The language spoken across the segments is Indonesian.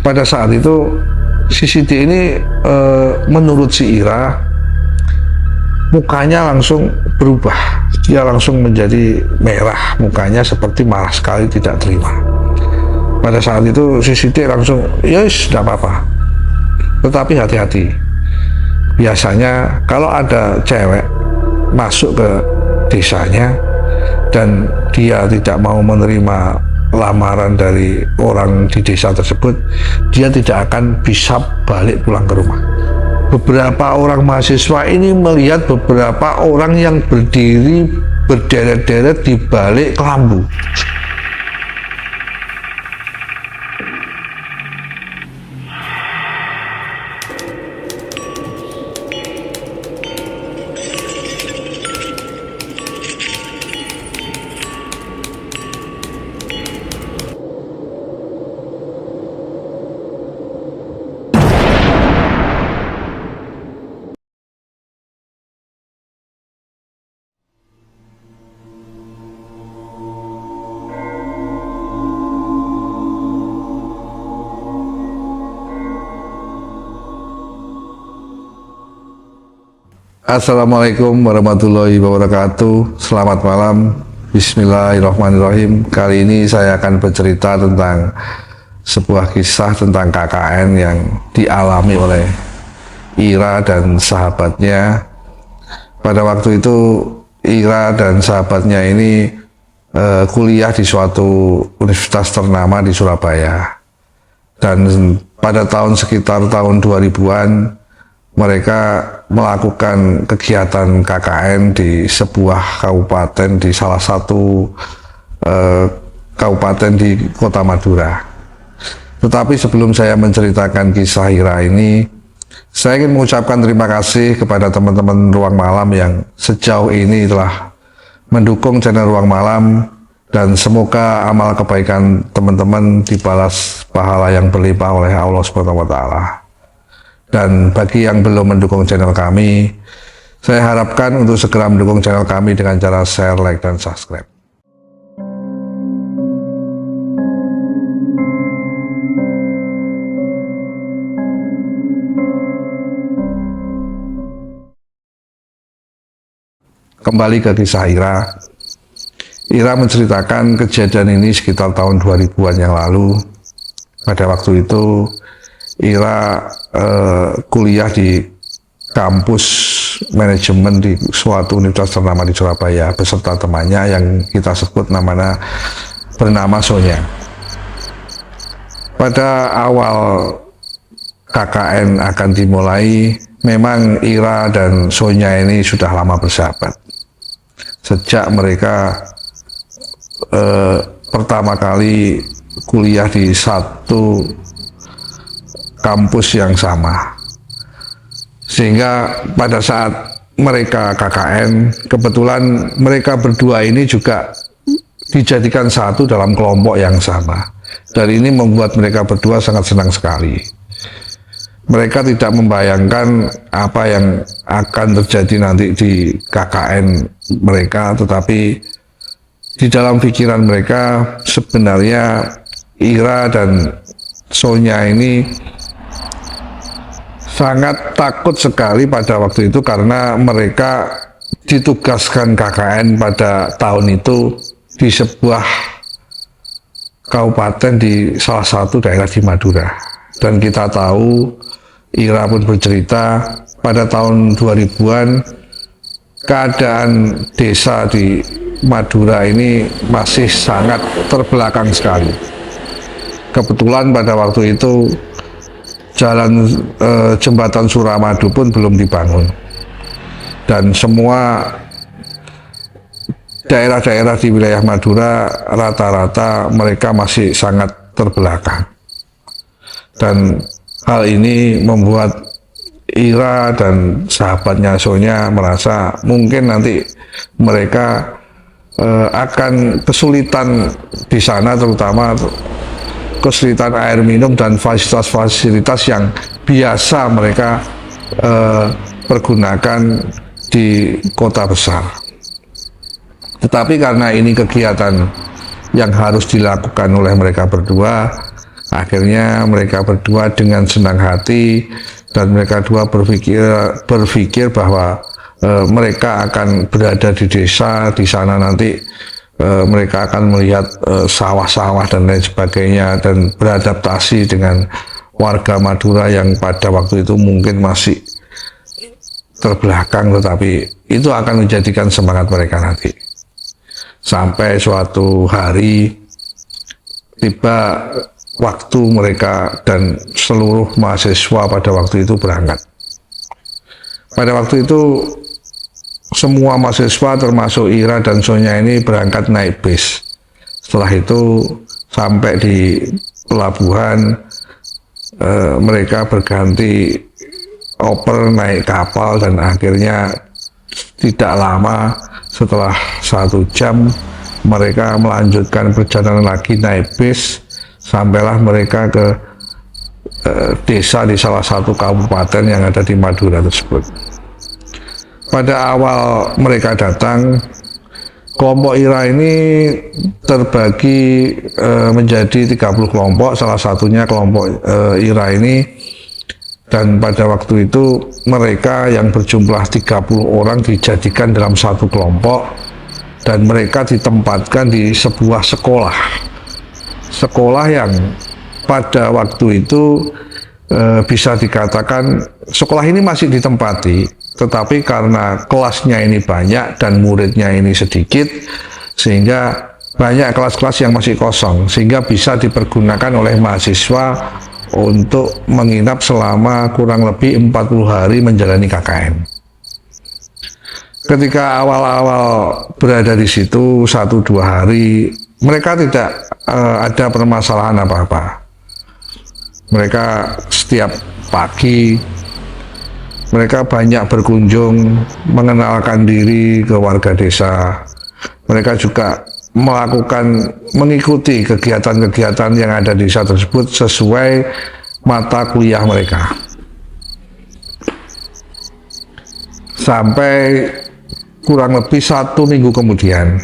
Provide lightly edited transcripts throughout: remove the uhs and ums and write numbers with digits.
Pada saat itu si Siti ini menurut si Ira mukanya langsung berubah, dia langsung menjadi merah mukanya, seperti marah sekali, tidak terima. Pada saat itu si Siti langsung, yes, tidak apa-apa, tetapi hati-hati. Biasanya kalau ada cewek masuk ke desanya dan dia tidak mau menerima lamaran dari orang di desa tersebut, dia tidak akan bisa balik pulang ke rumah. Beberapa orang mahasiswa ini melihat beberapa orang yang berdiri berderet-deret di balik kelambu. Assalamualaikum warahmatullahi wabarakatuh. Selamat malam. Bismillahirrahmanirrahim. Kali ini saya akan bercerita tentang sebuah kisah tentang KKN yang dialami oleh Ira dan sahabatnya. Pada waktu itu Ira dan sahabatnya ini kuliah di suatu universitas ternama di Surabaya. Dan pada sekitar tahun 2000-an mereka melakukan kegiatan KKN di sebuah kabupaten, di salah satu kabupaten di Kota Madura. Tetapi sebelum saya menceritakan kisah Ira ini, saya ingin mengucapkan terima kasih kepada teman-teman Ruang Malam yang sejauh ini telah mendukung channel Ruang Malam, dan semoga amal kebaikan teman-teman dibalas pahala yang berlimpah oleh Allah SWT. Dan bagi yang belum mendukung channel kami, saya harapkan untuk segera mendukung channel kami dengan cara share, like, dan subscribe. Kembali ke kisah Ira. Ira menceritakan kejadian ini sekitar tahun 2000-an yang lalu. Pada waktu itu Ira kuliah di kampus manajemen di suatu universitas ternama di Surabaya beserta temannya yang kita sebut bernama Sonya. Pada awal KKN akan dimulai, memang Ira dan Sonya ini sudah lama bersahabat. Sejak mereka pertama kali kuliah di satu kampus yang sama, sehingga pada saat mereka KKN, kebetulan mereka berdua ini juga dijadikan satu dalam kelompok yang sama, dan ini membuat mereka berdua sangat senang sekali. Mereka tidak membayangkan apa yang akan terjadi nanti di KKN mereka, tetapi di dalam pikiran mereka sebenarnya Ira dan Sonya ini sangat takut sekali pada waktu itu, karena mereka ditugaskan KKN pada tahun itu di sebuah kabupaten di salah satu daerah di Madura. Dan kita tahu, Ira pun bercerita, pada tahun 2000-an keadaan desa di Madura ini masih sangat terbelakang sekali. Kebetulan pada waktu itu jalan jembatan Suramadu pun belum dibangun, dan semua daerah-daerah di wilayah Madura rata-rata mereka masih sangat terbelakang. Dan hal ini membuat Ira dan sahabatnya Sonya merasa mungkin nanti mereka akan kesulitan di sana, terutama kesulitan air minum dan fasilitas-fasilitas yang biasa mereka pergunakan di kota besar. Tetapi karena ini kegiatan yang harus dilakukan oleh mereka berdua, Akhirnya mereka berdua dengan senang hati dan mereka dua berpikir bahwa mereka akan berada di desa. Di sana nanti mereka akan melihat sawah-sawah dan lain sebagainya dan beradaptasi dengan warga Madura yang pada waktu itu mungkin masih terbelakang, tetapi itu akan menjadikan semangat mereka nanti. Sampai suatu hari tiba waktu mereka dan seluruh mahasiswa pada waktu itu berangkat. Pada waktu itu semua mahasiswa termasuk Ira dan Sonya ini berangkat naik bis. Setelah itu sampai di pelabuhan mereka berganti oper naik kapal dan akhirnya tidak lama setelah 1 jam mereka melanjutkan perjalanan lagi naik bis. Sampailah mereka ke desa di salah satu kabupaten yang ada di Madura tersebut. Pada awal mereka datang, kelompok Ira ini terbagi menjadi 30 kelompok, salah satunya kelompok Ira ini. Dan pada waktu itu mereka yang berjumlah 30 orang dijadikan dalam satu kelompok dan mereka ditempatkan di sebuah sekolah. Sekolah yang pada waktu itu bisa dikatakan sekolah ini masih ditempati, tetapi karena kelasnya ini banyak dan muridnya ini sedikit, sehingga banyak kelas-kelas yang masih kosong, sehingga bisa dipergunakan oleh mahasiswa untuk menginap selama kurang lebih 40 hari menjalani KKN. Ketika awal-awal berada di situ 1-2 hari, mereka tidak ada permasalahan apa-apa. Mereka setiap pagi mereka banyak berkunjung, mengenalkan diri ke warga desa. Mereka juga mengikuti kegiatan-kegiatan yang ada di desa tersebut sesuai mata kuliah mereka. Sampai kurang lebih 1 minggu kemudian,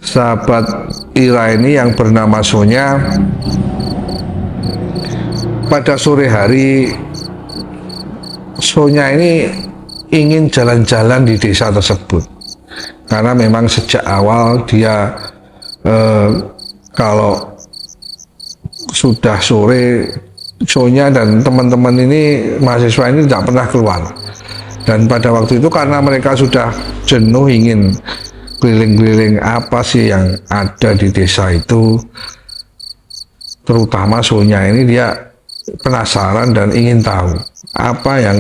sahabat Ira ini yang bernama Sonya pada sore hari, Sonya ini ingin jalan-jalan di desa tersebut. Karena memang sejak awal dia kalau sudah sore, Sonya dan teman-teman ini, mahasiswa ini tidak pernah keluar. Dan pada waktu itu karena mereka sudah jenuh ingin keliling-keliling apa sih yang ada di desa itu, terutama Sonya ini dia penasaran dan ingin tahu apa yang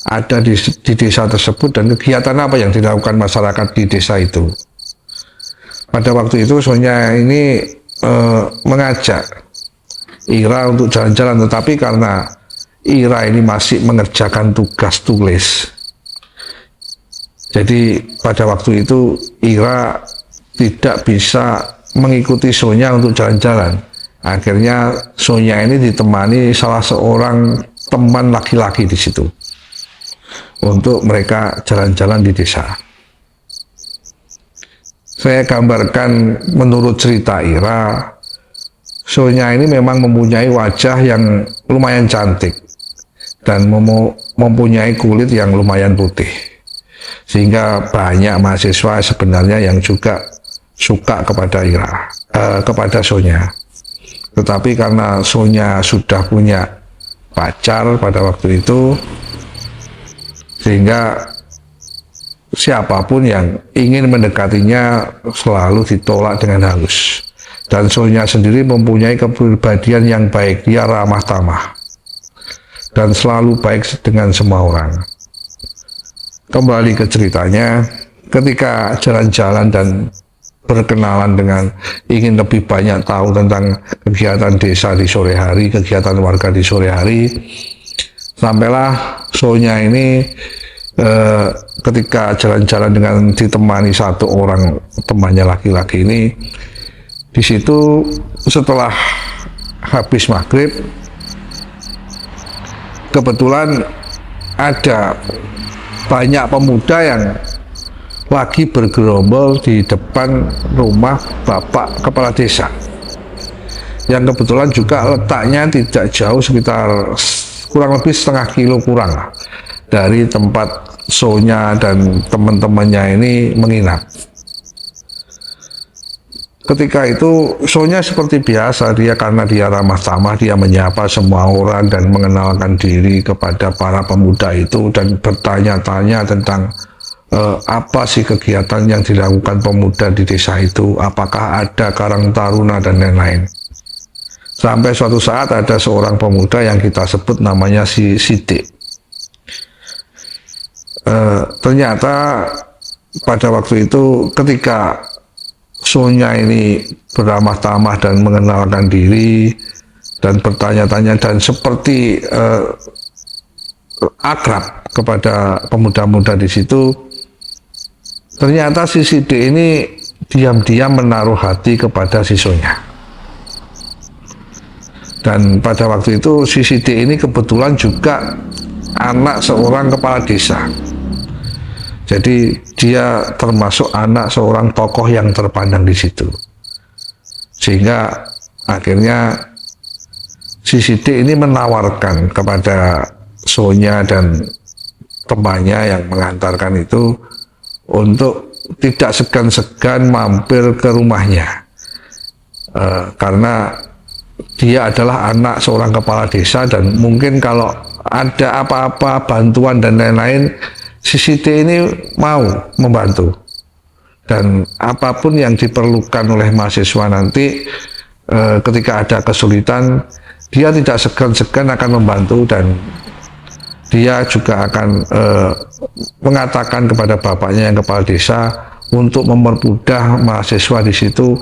ada di desa tersebut dan kegiatan apa yang dilakukan masyarakat di desa itu. Pada waktu itu Sonya ini mengajak Ira untuk jalan-jalan, tetapi karena Ira ini masih mengerjakan tugas tulis, jadi pada waktu itu Ira tidak bisa mengikuti Sonya untuk jalan-jalan. Akhirnya Sonya ini ditemani salah seorang teman laki-laki di situ untuk mereka jalan-jalan di desa. Saya gambarkan menurut cerita Ira, Sonya ini memang mempunyai wajah yang lumayan cantik dan mempunyai kulit yang lumayan putih, sehingga banyak mahasiswa sebenarnya yang juga suka kepada kepada Sonya. Tetapi karena Sonya sudah punya pacar pada waktu itu, sehingga siapapun yang ingin mendekatinya selalu ditolak dengan halus. Dan Sonya sendiri mempunyai kepribadian yang baik, dia ramah tamah dan selalu baik dengan semua orang. Kembali ke ceritanya, ketika jalan-jalan dan berkenalan dengan ingin lebih banyak tahu tentang kegiatan desa di sore hari, kegiatan warga di sore hari, sampailah Sonya ini ketika jalan-jalan dengan ditemani satu orang temannya laki-laki ini, di situ setelah habis maghrib, kebetulan ada banyak pemuda yang lagi bergerombol di depan rumah Bapak Kepala Desa. yang kebetulan juga letaknya tidak jauh, sekitar kurang lebih setengah kilo kurang lah, dari tempat Sonya dan teman-temannya ini menginap. Ketika itu Sonya seperti biasa, karena dia ramah tamah, dia menyapa semua orang dan mengenalkan diri kepada para pemuda itu dan bertanya-tanya tentang apa sih kegiatan yang dilakukan pemuda di desa itu, apakah ada karang taruna dan lain-lain. Sampai suatu saat ada seorang pemuda yang kita sebut namanya si Sidik. Ternyata pada waktu itu ketika Sonya ini beramah tamah dan mengenalkan diri dan bertanya-tanya dan seperti akrab kepada pemuda-pemuda di situ, ternyata si Sidik ini diam-diam menaruh hati kepada si Sonya. Dan pada waktu itu si Sidik ini kebetulan juga anak seorang kepala desa. Jadi dia termasuk anak seorang tokoh yang terpandang di situ. Sehingga akhirnya si Sidik ini menawarkan kepada Sonya dan temannya yang mengantarkan itu untuk tidak segan-segan mampir ke rumahnya. Karena dia adalah anak seorang kepala desa dan mungkin kalau ada apa-apa bantuan dan lain-lain, si Sidik ini mau membantu, dan apapun yang diperlukan oleh mahasiswa nanti ketika ada kesulitan, dia tidak segan-segan akan membantu, dan dia juga akan mengatakan kepada bapaknya yang kepala desa untuk mempermudah mahasiswa di situ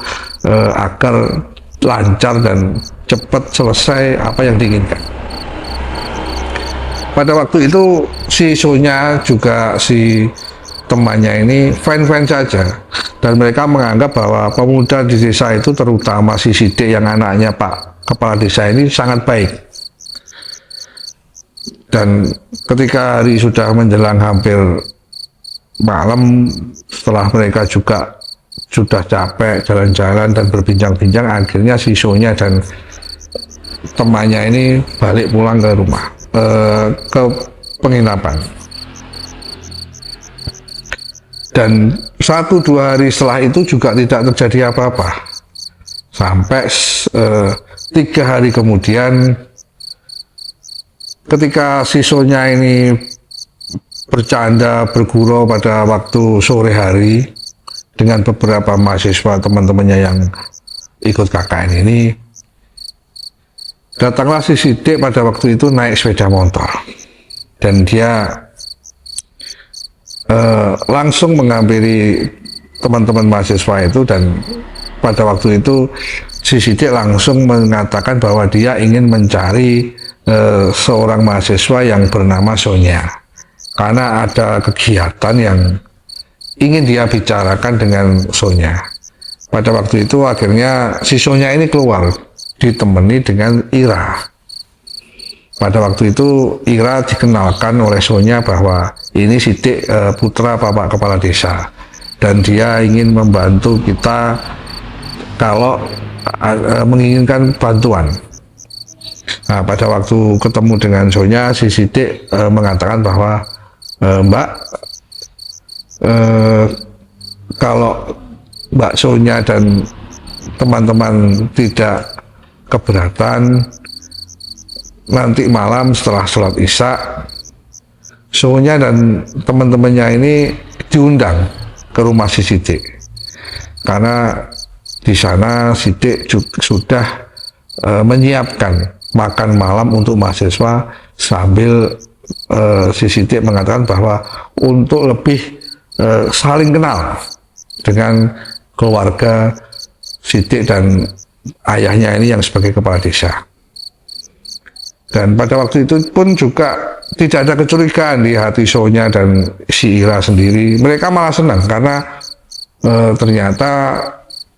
agar lancar dan cepat selesai apa yang diinginkan. Pada waktu itu si Sonya juga si temannya ini fine-fine saja, dan mereka menganggap bahwa pemuda di desa itu, terutama si Sidik yang anaknya Pak Kepala Desa ini, sangat baik. Dan ketika hari sudah menjelang hampir malam, setelah mereka juga sudah capek jalan-jalan dan berbincang-bincang, akhirnya si Sonya dan temannya ini balik pulang ke rumah, ke penginapan. Dan 1-2 hari setelah itu juga tidak terjadi apa-apa, sampai 3 hari kemudian ketika si Sonya ini bercanda bergurau pada waktu sore hari dengan beberapa mahasiswa teman-temannya yang ikut KKN ini, datanglah si Sidik pada waktu itu naik sepeda motor, dan dia langsung menghampiri teman-teman mahasiswa itu, dan pada waktu itu si Sidik langsung mengatakan bahwa dia ingin mencari seorang mahasiswa yang bernama Sonya, karena ada kegiatan yang ingin dia bicarakan dengan Sonya. Pada waktu itu akhirnya si Sonya ini keluar ditemani dengan Ira. Pada waktu itu Ira dikenalkan oleh Sonya bahwa ini Sidik putra Bapak Kepala Desa, dan dia ingin membantu kita kalau menginginkan bantuan. Nah, pada waktu ketemu dengan Sonya, si Sidik mengatakan bahwa Mbak, kalau Mbak Sonya dan teman-teman tidak keberatan, nanti malam setelah sholat Isya, Sonya dan teman-temannya ini diundang ke rumah si Sidik, karena di sana Sidik sudah menyiapkan makan malam untuk mahasiswa, sambil si Sidik mengatakan bahwa untuk lebih saling kenal dengan keluarga Sidik dan ayahnya ini yang sebagai kepala desa. Dan pada waktu itu pun juga tidak ada kecurigaan di hati Sonya dan si Ira sendiri. Mereka malah senang karena ternyata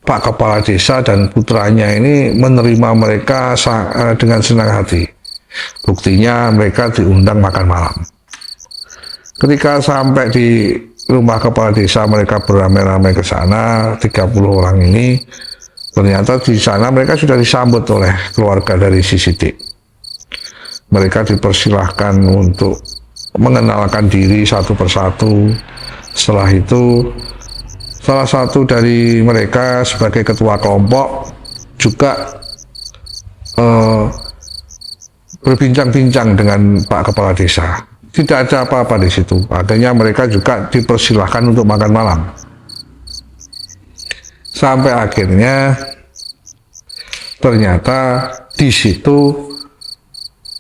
Pak Kepala Desa dan putranya ini menerima mereka dengan senang hati. Buktinya mereka diundang makan malam. Ketika sampai di rumah Kepala Desa, mereka beramai-ramai ke sana, 30 orang ini. Ternyata di sana mereka sudah disambut oleh keluarga dari si Sidik. Mereka dipersilahkan untuk mengenalkan diri satu persatu. Setelah itu, salah satu dari mereka sebagai ketua kelompok juga berbincang-bincang dengan Pak Kepala Desa. Tidak ada apa-apa di situ. Akhirnya mereka juga dipersilahkan untuk makan malam. Sampai akhirnya ternyata di situ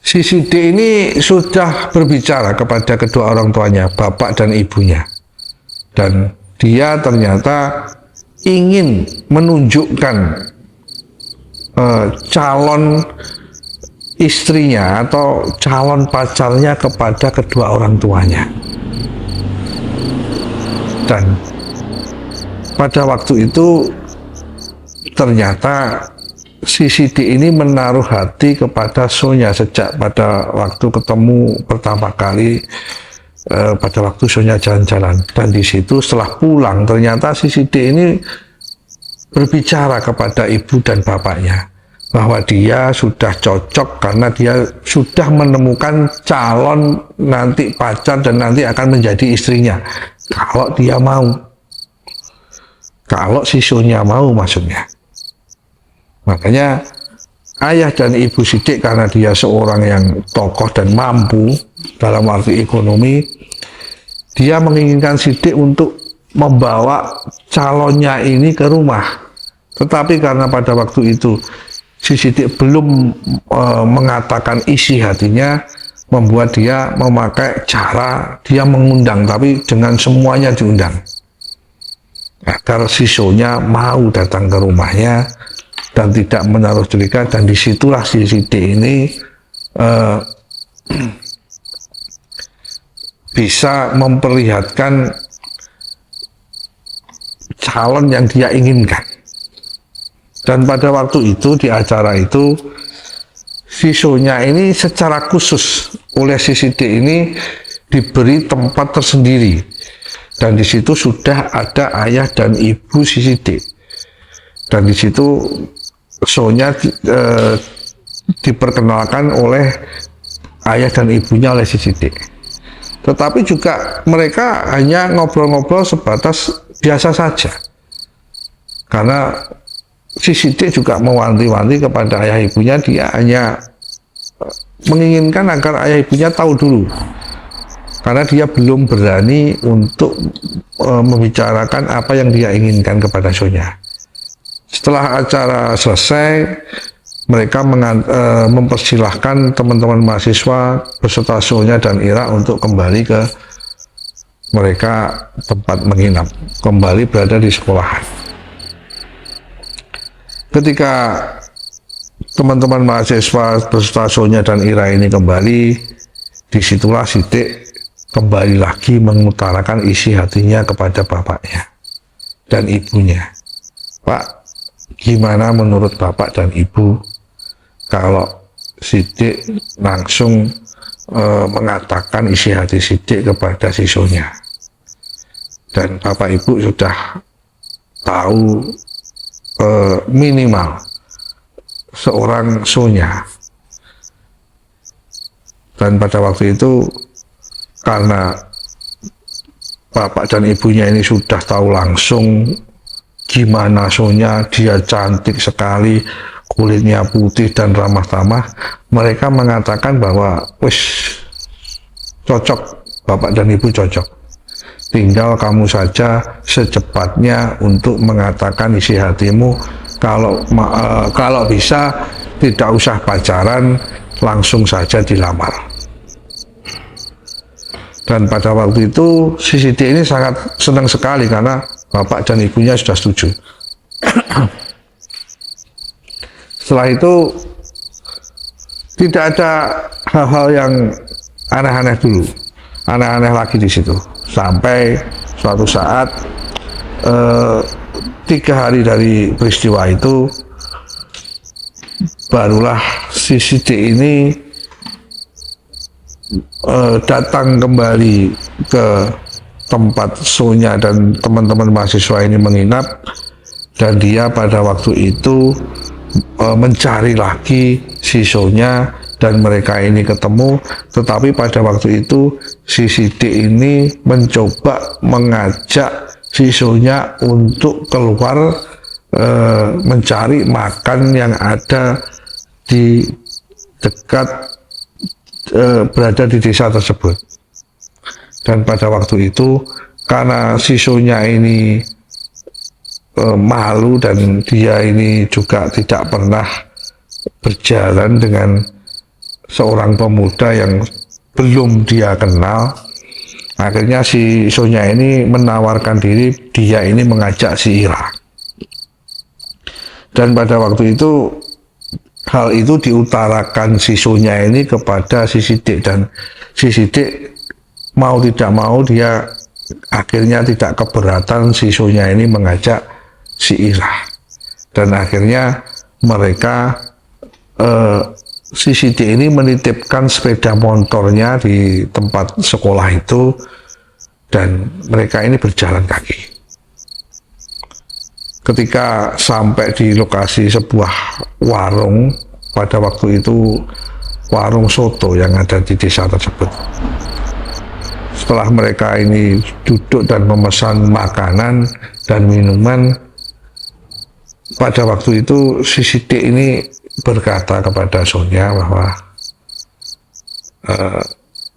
si Sidik ini sudah berbicara kepada kedua orang tuanya, bapak dan ibunya. Dan dia ternyata ingin menunjukkan calon istrinya atau calon pacarnya kepada kedua orang tuanya. Dan pada waktu itu ternyata si Sidik ini menaruh hati kepada Sonya sejak pada waktu ketemu pertama kali, pada waktu Sonya jalan-jalan. Dan di situ setelah pulang ternyata si Sidik ini berbicara kepada ibu dan bapaknya bahwa dia sudah cocok karena dia sudah menemukan calon nanti pacar dan nanti akan menjadi istrinya kalau dia mau. Kalau si Sonya mau maksudnya. Makanya ayah dan ibu Sidik karena dia seorang yang tokoh dan mampu dalam arti ekonomi, dia menginginkan Sidik untuk membawa calonnya ini ke rumah. Tetapi karena pada waktu itu si Sidik belum mengatakan isi hatinya, membuat dia memakai cara dia mengundang, tapi dengan semuanya diundang. Agar si Sonya mau datang ke rumahnya dan tidak menaruh curiga. Dan disitulah si Sidik ini bisa memperlihatkan calon yang dia inginkan. Dan pada waktu itu di acara itu si Sonya ini secara khusus oleh si Sidik ini diberi tempat tersendiri. Dan di situ sudah ada ayah dan ibu si Sidik. Dan di situ Sonya diperkenalkan oleh ayah dan ibunya oleh si Sidik. Tetapi juga mereka hanya ngobrol-ngobrol sebatas biasa saja. Karena si Sidik juga mewanti-wanti kepada ayah ibunya, dia hanya menginginkan agar ayah ibunya tahu dulu. Karena dia belum berani untuk membicarakan apa yang dia inginkan kepada Sonya. Setelah acara selesai, mereka mempersilahkan teman-teman mahasiswa beserta Sonya dan Ira untuk kembali ke mereka tempat menginap, kembali berada di sekolahan. Ketika teman-teman mahasiswa beserta Sonya dan Ira ini kembali, disitulah Sidik kembali lagi mengutarakan isi hatinya kepada bapaknya dan ibunya. Pak, gimana menurut bapak dan ibu kalau Sidik langsung mengatakan isi hati Sidik kepada si Sonya? Dan bapak ibu sudah tahu minimal seorang Sonya. Dan pada waktu itu karena bapak dan ibunya ini sudah tahu langsung gimana Sonya, dia cantik sekali, kulitnya putih dan ramah tamah, mereka mengatakan bahwa wis cocok, bapak dan ibu cocok, tinggal kamu saja secepatnya untuk mengatakan isi hatimu. Kalau bisa tidak usah pacaran, langsung saja dilamar. Dan pada waktu itu si Sidik ini sangat senang sekali karena bapak dan ibunya sudah setuju. Setelah itu tidak ada hal-hal yang aneh-aneh dulu, aneh-aneh lagi di situ. Sampai suatu saat 3 hari dari peristiwa itu barulah si Sidik ini datang kembali ke tempat Sonya dan teman-teman mahasiswa ini menginap. dan dia pada waktu itu mencari lagi si Sonya dan mereka ini ketemu. Tetapi pada waktu itu si Sidik ini mencoba mengajak si Sonya untuk keluar mencari makan yang ada di dekat berada di desa tersebut. Dan pada waktu itu karena si Sonya ini malu dan dia ini juga tidak pernah berjalan dengan seorang pemuda yang belum dia kenal, akhirnya si Sonya ini menawarkan diri, dia ini mengajak si Ira. Dan pada waktu itu hal itu diutarakan si Sonya ini kepada si Sidik, dan si Sidik mau tidak mau dia akhirnya tidak keberatan si Sonya ini mengajak si Ira. Dan akhirnya mereka si Sidik ini menitipkan sepeda motornya di tempat sekolah itu dan mereka ini berjalan kaki. Ketika sampai di lokasi sebuah warung, pada waktu itu warung soto yang ada di desa tersebut. Setelah mereka ini duduk dan memesan makanan dan minuman, pada waktu itu si Sidik ini berkata kepada Sonya bahwa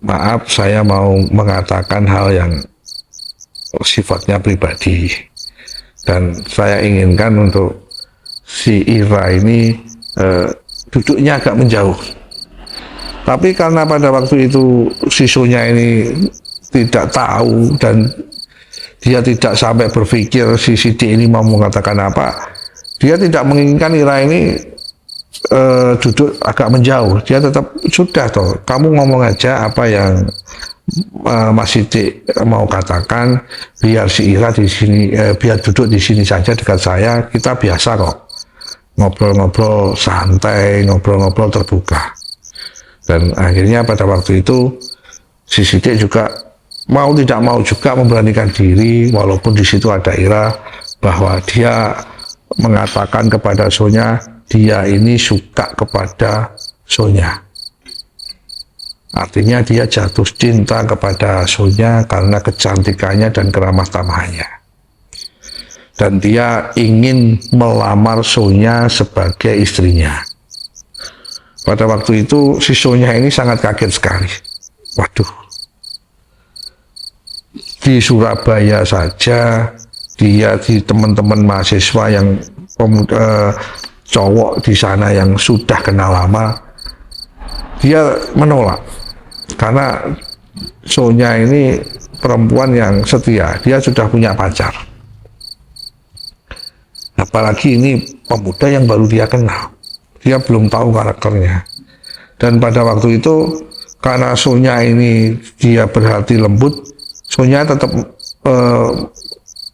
maaf, saya mau mengatakan hal yang sifatnya pribadi dan saya inginkan untuk si Ira ini duduknya agak menjauh. Tapi karena pada waktu itu si Sonya ini tidak tahu dan dia tidak sampai berpikir si Sidik ini mau mengatakan apa, dia tidak menginginkan Ira ini duduk agak menjauh. Dia tetap, sudah toh, kamu ngomong aja apa yang Mas Sidik mau katakan, biar si Ira di sini, biar duduk di sini saja dekat saya, kita biasa kok ngobrol-ngobrol santai, ngobrol-ngobrol terbuka. Dan akhirnya pada waktu itu si Sidik juga mau tidak mau juga memberanikan diri, walaupun di situ ada Ira, bahwa dia mengatakan kepada Sonya dia ini suka kepada Sonya. Artinya dia jatuh cinta kepada Sonya karena kecantikannya dan keramah tamahannya. Dan dia ingin melamar Sonya sebagai istrinya. Pada waktu itu si Sonya ini sangat kaget sekali. Waduh, di Surabaya saja dia di teman-teman mahasiswa yang cowok di sana yang sudah kenal lama, dia menolak karena Sonya ini perempuan yang setia, dia sudah punya pacar, apalagi ini pemuda yang baru dia kenal, dia belum tahu karakternya. Dan pada waktu itu karena Sonya ini dia berhati lembut, Sonya tetap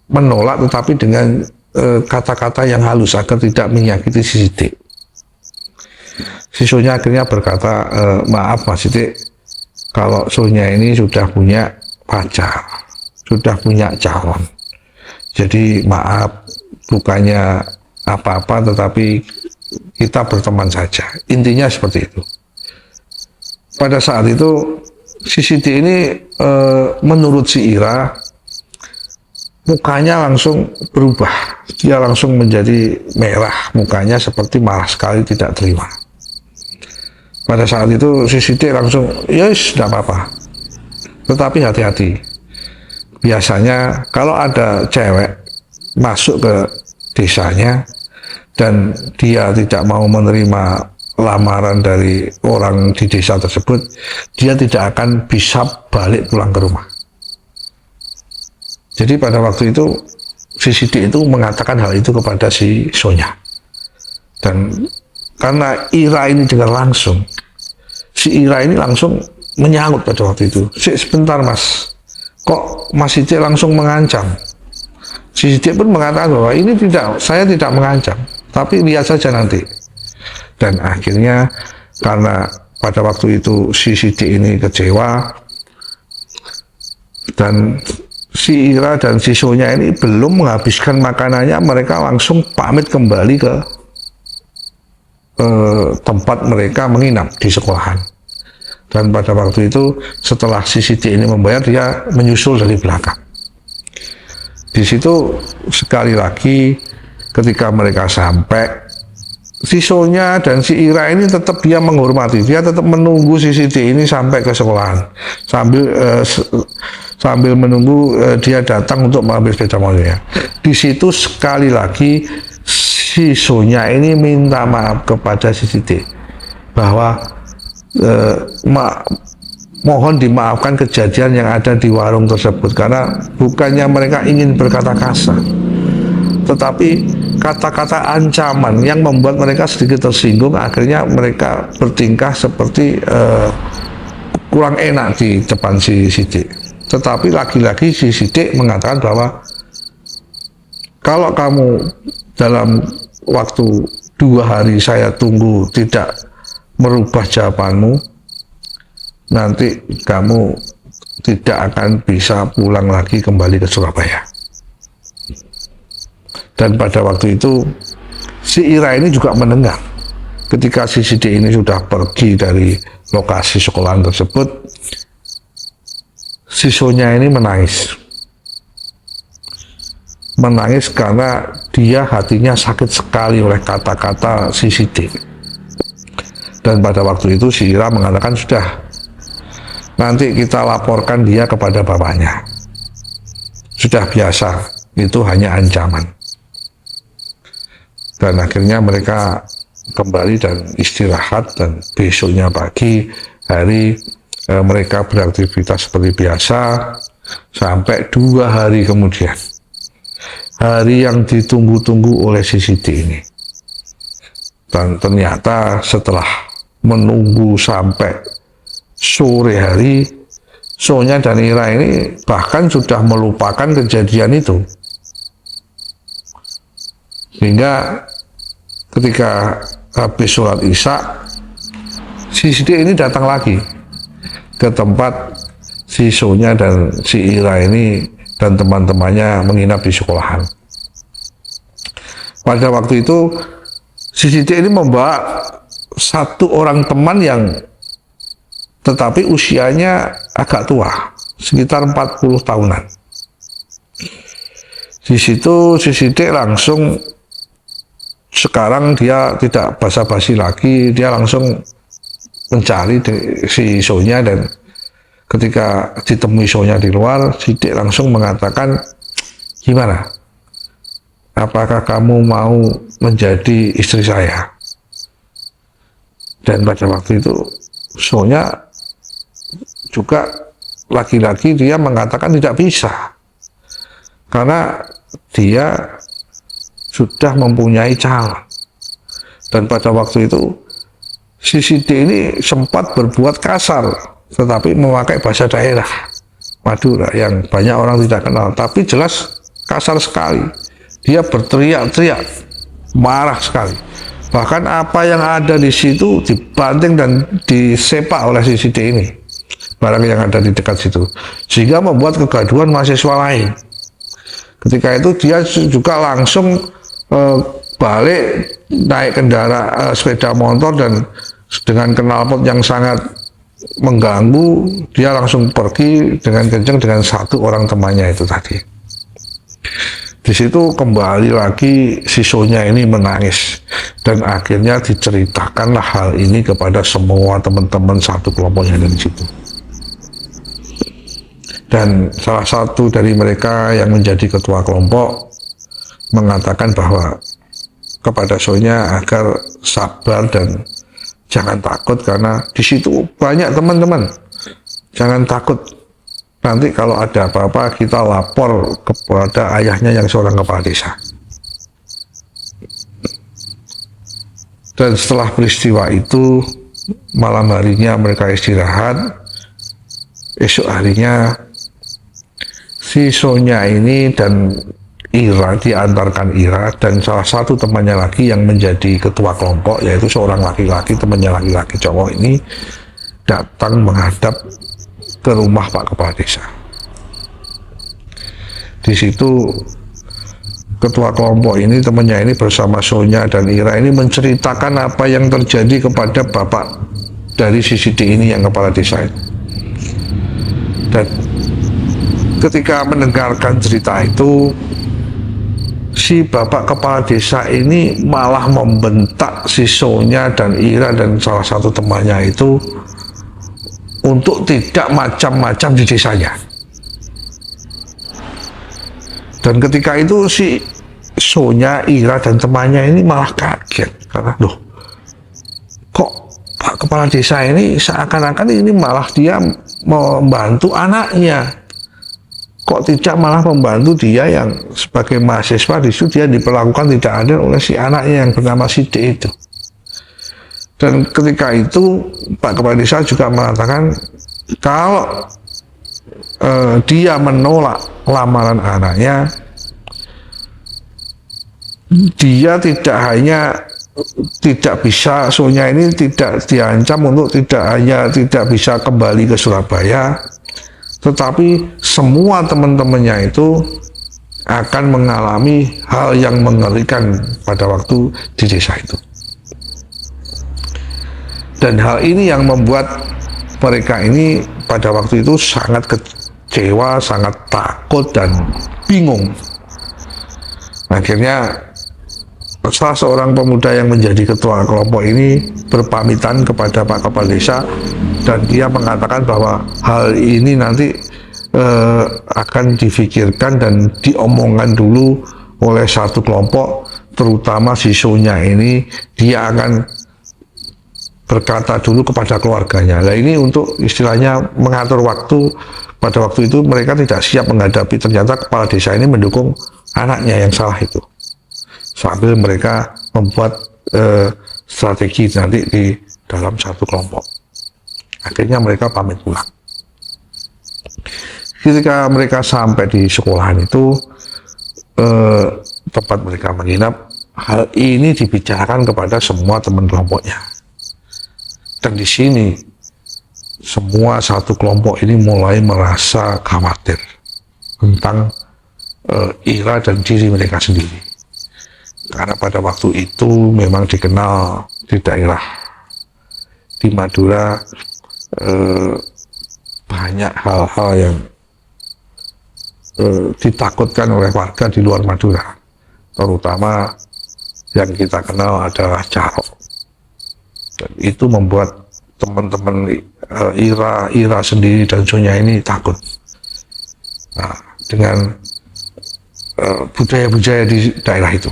menolak, tetapi dengan kata-kata yang halus agar tidak menyakiti si Sidik. Si Sonya akhirnya berkata, maaf Mas Sidik, kalau Sonya ini sudah punya pacar, sudah punya calon, jadi maaf, bukannya apa-apa, tetapi kita berteman saja. Intinya seperti itu. Pada saat itu si Sidik ini menurut si Ira mukanya langsung berubah, dia langsung menjadi merah mukanya, seperti marah sekali, tidak terima. Pada saat itu si Sidik langsung, yes, tidak apa-apa, tetapi hati-hati. Biasanya kalau ada cewek masuk ke desanya dan dia tidak mau menerima lamaran dari orang di desa tersebut, dia tidak akan bisa balik pulang ke rumah. Jadi pada waktu itu si Sidik itu mengatakan hal itu kepada si Sonya. Dan karena Ira ini dengar langsung, si Ira ini langsung menyahut pada waktu itu. Sebentar Mas, kok Mas Sidik langsung mengancam? Si Sidik pun mengatakan bahwa ini tidak, saya tidak mengancam, tapi lihat saja nanti. Dan akhirnya karena pada waktu itu si Sidik ini kecewa dan si Ira dan si Sonya ini belum menghabiskan makanannya, mereka langsung pamit kembali ke tempat mereka menginap di sekolahan. Dan pada waktu itu setelah si Siti ini membayar, dia menyusul dari belakang. Di situ sekali lagi ketika mereka sampai, si Sonya dan si Ira ini tetap dia menghormati, dia tetap menunggu si Siti ini sampai ke sekolahan sambil menunggu dia datang untuk mengambil sepeda motornya. Di situ sekali lagi si Sonya ini minta maaf kepada si Siti bahwa mohon dimaafkan kejadian yang ada di warung tersebut, karena bukannya mereka ingin berkata kasar, tetapi kata-kata ancaman yang membuat mereka sedikit tersinggung, akhirnya mereka bertingkah seperti kurang enak di depan si Sidik. Tetapi lagi-lagi si Sidik mengatakan bahwa kalau kamu dalam waktu 2 hari saya tunggu tidak merubah jawabanmu, nanti kamu tidak akan bisa pulang lagi kembali ke Surabaya. Dan pada waktu itu si Ira ini juga mendengar ketika si Sidik ini sudah pergi dari lokasi sekolahan tersebut, si Sonya ini menangis karena dia hatinya sakit sekali oleh kata-kata si Sidik. Dan pada waktu itu si Ira mengatakan, sudah, nanti kita laporkan dia kepada bapaknya. Sudah biasa, itu hanya ancaman. Dan akhirnya mereka kembali dan istirahat, dan besoknya pagi hari mereka beraktivitas seperti biasa sampai 2 hari kemudian. Hari yang ditunggu-tunggu oleh si Siti ini. Dan ternyata setelah menunggu sampai sore hari, Sonya dan Ira ini bahkan sudah melupakan kejadian itu. Sehingga ketika habis sholat Isya, si Sidik ini datang lagi ke tempat si Sonya dan si Ira ini dan teman-temannya menginap di sekolahan. Pada waktu itu si Sidik ini membawa 1 orang teman yang tetapi usianya agak tua, sekitar 40 tahunan. Di situ si Sidik langsung, sekarang dia tidak basa-basi lagi, dia langsung mencari si Sonya, dan ketika ditemui Sonya di luar, Sidik langsung mengatakan, gimana? Apakah kamu mau menjadi istri saya? Dan pada waktu itu Sonya juga lagi-lagi dia mengatakan tidak bisa, karena dia sudah mempunyai calon. Dan pada waktu itu si Sidik ini sempat berbuat kasar, tetapi memakai bahasa daerah Madura yang banyak orang tidak kenal, tapi jelas kasar sekali. Dia berteriak-teriak, marah sekali. Bahkan apa yang ada di situ dibanting dan disepak oleh si Sidik ini, barang yang ada di dekat situ, sehingga membuat kegaduhan mahasiswa lain. Ketika itu dia juga langsung balik naik sepeda motor, dan dengan knalpot yang sangat mengganggu, dia langsung pergi dengan kencang dengan 1 orang temannya itu tadi. Di situ kembali lagi si Sonya ini menangis, dan akhirnya diceritakanlah hal ini kepada semua teman-teman satu kelompoknya dari situ. Dan salah satu dari mereka yang menjadi ketua kelompok mengatakan bahwa kepada Sonya agar sabar dan jangan takut, karena di situ banyak teman-teman. Jangan takut. Nanti kalau ada apa-apa kita lapor kepada ayahnya yang seorang kepala desa. Dan setelah peristiwa itu, malam harinya mereka istirahat. Esok harinya si Sonya ini dan Ira diantarkan Ira dan salah satu temannya lagi yang menjadi ketua kelompok, yaitu seorang laki-laki, temannya laki-laki cowok ini datang menghadap ke rumah Pak Kepala Desa. Di situ ketua kelompok ini, temannya ini bersama Sonya dan Ira ini menceritakan apa yang terjadi kepada bapak dari si D ini yang kepala desa itu. Dan ketika mendengarkan cerita itu, si bapak kepala desa ini malah membentak si Sonya dan Ira dan salah satu temannya itu untuk tidak macam-macam di desanya. Dan ketika itu si Sonya, Ira dan temannya ini malah kaget karena loh, kok Pak Kepala Desa ini seakan-akan ini malah dia membantu anaknya, kok tidak malah membantu dia yang sebagai mahasiswa di situ dia diperlakukan tidak adil oleh si anaknya yang bernama si D itu. Dan ketika itu Pak Kepala Desa juga mengatakan kalau dia menolak lamaran anaknya, dia tidak hanya tidak bisa, Sonya ini tidak diancam untuk tidak bisa kembali ke Surabaya, tetapi semua teman-temannya itu akan mengalami hal yang mengerikan pada waktu di desa itu. Dan hal ini yang membuat mereka ini pada waktu itu sangat kecewa, sangat takut dan bingung. Akhirnya salah seorang pemuda yang menjadi ketua kelompok ini berpamitan kepada Pak Kepala Desa dan dia mengatakan bahwa hal ini nanti akan difikirkan dan diomongkan dulu oleh satu kelompok, terutama si Sonya ini. Dia akan berkata dulu kepada keluarganya. Nah ini untuk istilahnya mengatur waktu. Pada waktu itu mereka tidak siap menghadapi, ternyata kepala desa ini mendukung anaknya yang salah itu, sambil mereka membuat strategi nanti di dalam satu kelompok. Akhirnya mereka pamit pulang. Ketika mereka sampai di sekolahan itu, tempat mereka menginap, hal ini dibicarakan kepada semua teman kelompoknya. Dan di sini semua satu kelompok ini mulai merasa khawatir tentang Ira dan diri mereka sendiri. Karena pada waktu itu memang dikenal di daerah di Madura banyak hal-hal yang ditakutkan oleh warga di luar Madura, terutama yang kita kenal adalah Carok. Dan itu membuat teman-teman Ira sendiri dan Sonya ini takut. Nah, dengan budaya-budaya di daerah itu.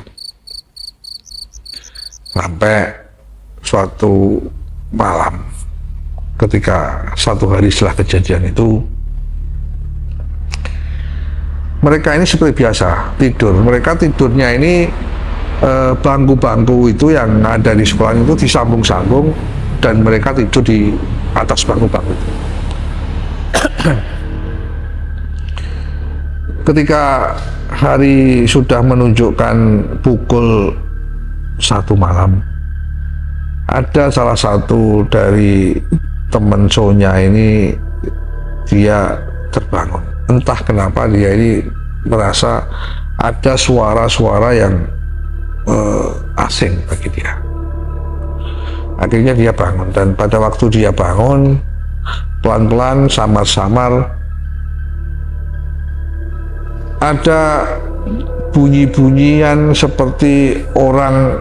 Sampai suatu malam, ketika satu hari setelah kejadian itu, mereka ini seperti biasa tidur. Mereka tidurnya ini bangku-bangku itu yang ada di sekolah itu disambung-sambung dan mereka tidur di atas bangku-bangku itu. Ketika hari sudah menunjukkan pukul 1 malam, ada salah satu dari teman Sonya ini, dia terbangun. Entah kenapa dia ini merasa ada suara-suara yang asing bagi dia. Akhirnya dia bangun, dan pada waktu dia bangun, pelan-pelan, samar-samar, ada bunyi-bunyian seperti orang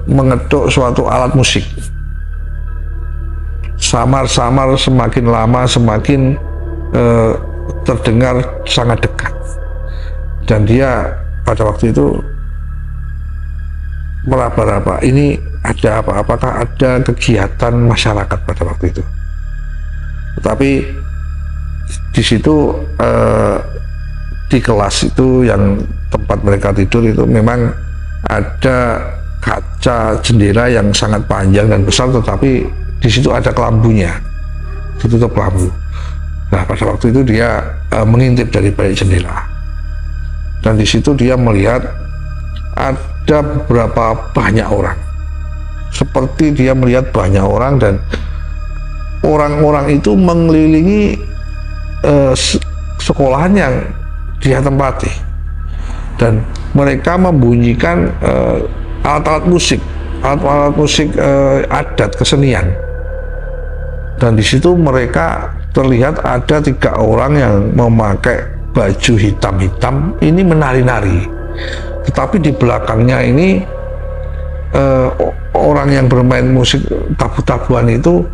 mengetuk suatu alat musik. Samar-samar, semakin lama semakin terdengar sangat dekat. Dan dia pada waktu itu meraba-raba, ini ada apa? Apakah ada kegiatan masyarakat pada waktu itu? Tetapi di situ di kelas itu yang tempat mereka tidur itu memang ada kaca jendela yang sangat panjang dan besar, tetapi di situ ada kelambunya, ditutup kelambu. Nah, pada waktu itu dia mengintip dari balik jendela, dan di situ dia melihat ada beberapa banyak orang. Seperti dia melihat banyak orang, dan orang-orang itu mengelilingi sekolahan yang dia tempati, dan mereka membunyikan alat-alat musik, alat-alat musik adat kesenian. Dan di situ mereka terlihat ada 3 orang yang memakai baju hitam-hitam, ini menari-nari. Tetapi di belakangnya ini orang yang bermain musik tabu-tabuan itu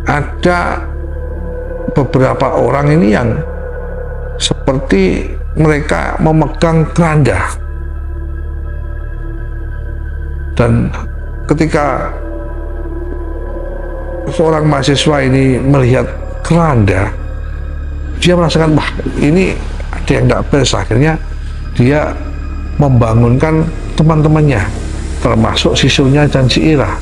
ada beberapa orang ini yang seperti mereka memegang keranda. Dan ketika seorang mahasiswa ini melihat keranda, dia merasakan, wah, ini ada yang tidak beres. Akhirnya dia membangunkan teman-temannya, termasuk sisunya dan si Ira.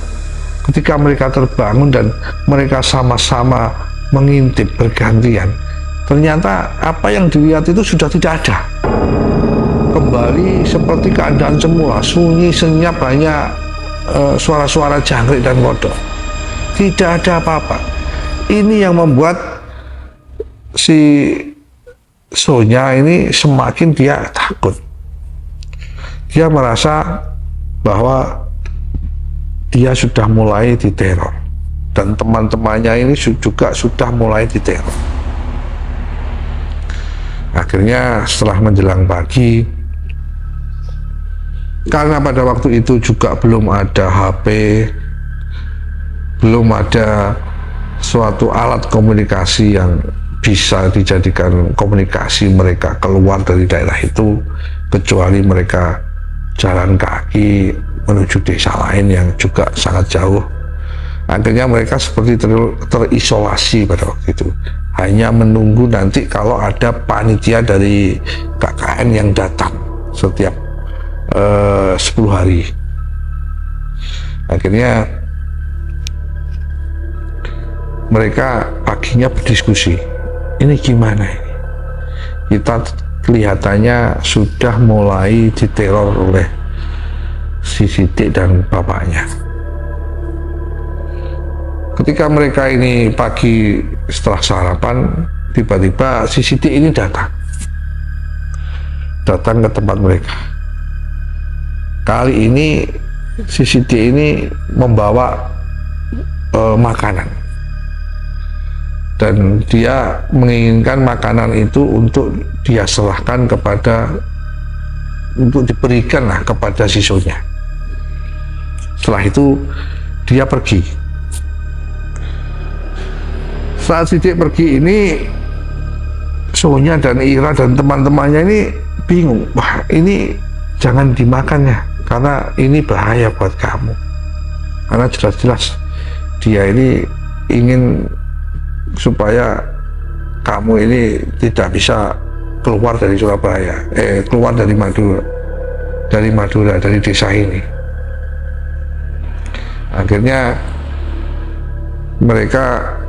Ketika mereka terbangun dan mereka sama-sama mengintip bergantian, ternyata apa yang dilihat itu sudah tidak ada. Kembali seperti keadaan semula, sunyi, senyap, hanya suara-suara jangkrik dan kodok. Tidak ada apa-apa. Ini yang membuat si Sonya ini semakin dia takut. Dia merasa bahwa dia sudah mulai diteror, dan teman-temannya ini juga sudah mulai diteror. Akhirnya setelah menjelang pagi, karena pada waktu itu juga belum ada HP, belum ada suatu alat komunikasi yang bisa dijadikan komunikasi mereka keluar dari daerah itu, kecuali mereka jalan kaki menuju desa lain yang juga sangat jauh. Akhirnya mereka seperti terisolasi pada waktu itu, hanya menunggu nanti kalau ada panitia dari KKN yang datang setiap 10 hari. Akhirnya mereka paginya berdiskusi, ini gimana ini? Kita kelihatannya sudah mulai diteror oleh si Sidik dan bapaknya. Ketika mereka ini pagi setelah sarapan, tiba-tiba si Sidik ini datang ke tempat mereka. Kali ini si Sidik ini membawa makanan, dan dia menginginkan makanan itu untuk dia serahkan untuk diberikan lah kepada sisanya. Setelah itu dia pergi. Saat Sidik pergi ini, Sonya dan Ira dan teman-temannya ini bingung, wah, ini jangan dimakan ya, karena ini bahaya buat kamu. Karena jelas-jelas dia ini ingin supaya kamu ini tidak bisa keluar dari Surabaya, keluar dari Madura, dari desa ini. Akhirnya mereka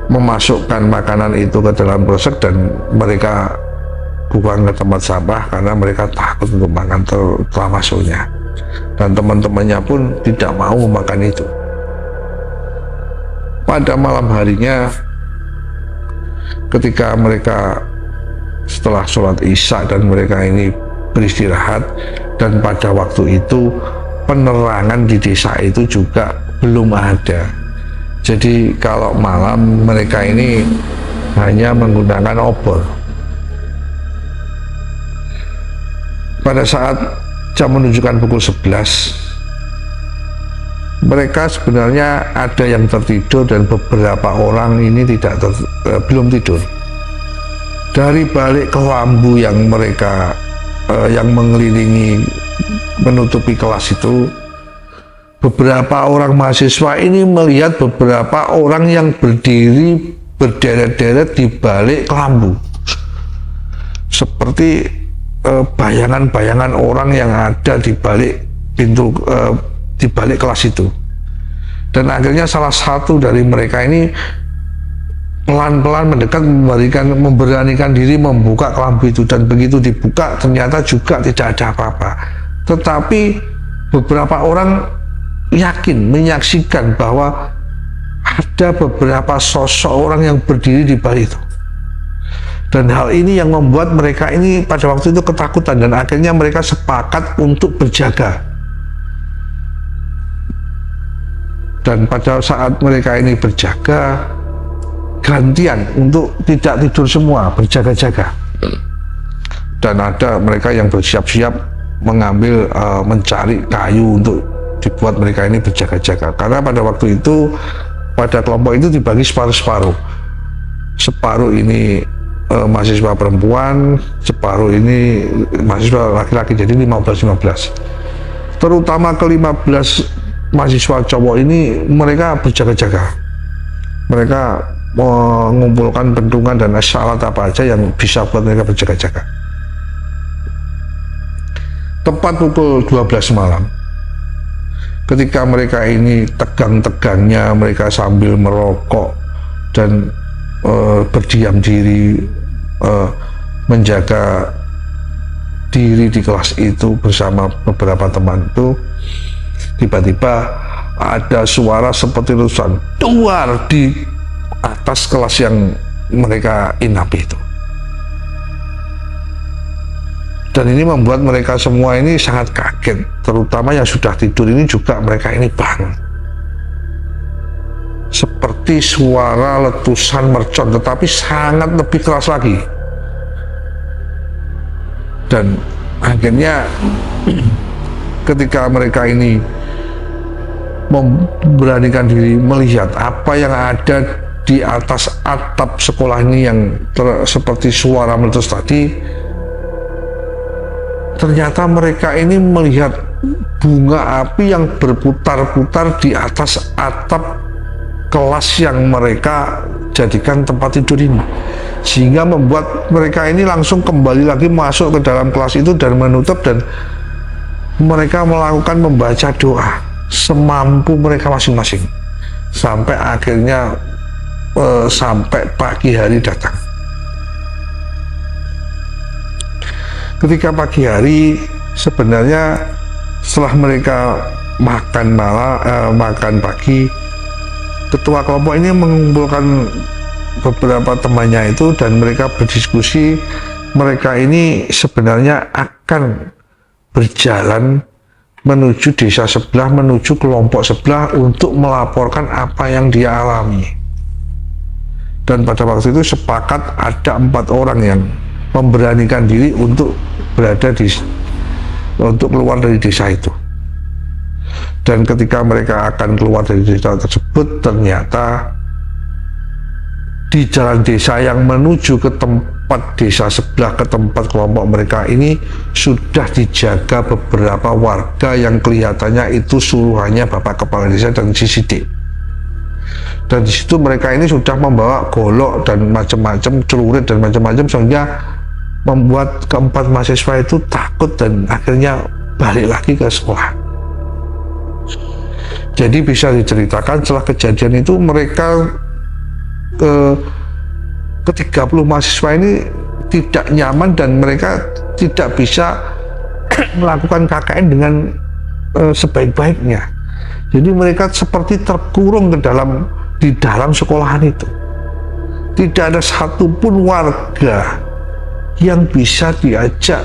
memasukkan makanan itu ke dalam kresek dan mereka buang ke tempat sampah karena mereka takut untuk makan termasuknya. Dan teman-temannya pun tidak mau memakan itu. Pada malam harinya, ketika mereka setelah sholat isya dan mereka ini beristirahat, dan pada waktu itu penerangan di desa itu juga belum ada. Jadi kalau malam mereka ini hanya menggunakan obor. Pada saat jam menunjukkan pukul 11, mereka sebenarnya ada yang tertidur dan beberapa orang ini belum tidur. Dari balik kelambu yang mereka yang mengelilingi menutupi kelas itu, beberapa orang mahasiswa ini melihat beberapa orang yang berdiri berderet-deret di balik kelambu, seperti bayangan-bayangan orang yang ada di balik pintu, di balik kelas itu. Dan akhirnya salah satu dari mereka ini pelan-pelan mendekat, memberanikan diri membuka kelambu itu, dan begitu dibuka ternyata juga tidak ada apa-apa. Tetapi beberapa orang menyaksikan bahwa ada beberapa sosok orang yang berdiri di balik itu. Dan hal ini yang membuat mereka ini pada waktu itu ketakutan, dan akhirnya mereka sepakat untuk berjaga. Dan pada saat mereka ini berjaga, gantian untuk tidak tidur semua, berjaga-jaga. Dan ada mereka yang bersiap-siap mengambil mencari kayu untuk dibuat mereka ini berjaga-jaga. Karena pada waktu itu, pada kelompok itu dibagi separuh-separuh. Separuh ini mahasiswa perempuan, separuh ini mahasiswa laki-laki, jadi 15-15. Terutama ke-15 mahasiswa cowok ini mereka berjaga-jaga. Mereka mengumpulkan bendungan dan alat apa aja yang bisa buat mereka berjaga-jaga. Tepat pukul 12 malam, ketika mereka ini tegang-tegangnya, mereka sambil merokok dan berdiam diri, menjaga diri di kelas itu bersama beberapa teman itu, tiba-tiba ada suara seperti letusan duar di atas kelas yang mereka inapi itu. Dan ini membuat mereka semua ini sangat kaget, terutama yang sudah tidur ini juga mereka ini bangun. Seperti suara letusan mercon, tetapi sangat lebih keras lagi. Dan akhirnya ketika mereka ini memberanikan diri melihat apa yang ada di atas atap sekolah ini yang seperti suara meletus tadi, ternyata mereka ini melihat bunga api yang berputar-putar di atas atap kelas yang mereka jadikan tempat tidur ini, sehingga membuat mereka ini langsung kembali lagi masuk ke dalam kelas itu dan menutup, dan mereka melakukan membaca doa semampu mereka masing-masing sampai akhirnya sampai pagi hari datang. Ketika pagi hari, sebenarnya setelah mereka makan pagi, ketua kelompok ini mengumpulkan beberapa temannya itu dan mereka berdiskusi. Mereka ini sebenarnya akan berjalan menuju desa sebelah, menuju kelompok sebelah untuk melaporkan apa yang dia alami. Dan pada waktu itu sepakat ada 4 orang yang memberanikan diri untuk untuk keluar dari desa itu. Dan ketika mereka akan keluar dari desa tersebut, ternyata di jalan desa yang menuju ke tempat desa sebelah, ke tempat kelompok mereka ini, sudah dijaga beberapa warga yang kelihatannya itu suruhannya Bapak Kepala Desa dan CCD. Dan di situ mereka ini sudah membawa golok dan macam-macam, celurit dan macam-macam, sehingga membuat keempat mahasiswa itu takut dan akhirnya balik lagi ke sekolah. Jadi bisa diceritakan setelah kejadian itu mereka ke-30 mahasiswa ini tidak nyaman dan mereka tidak bisa melakukan KKN dengan sebaik-baiknya. Jadi mereka seperti terkurung di dalam sekolahan itu. Tidak ada satupun warga yang bisa diajak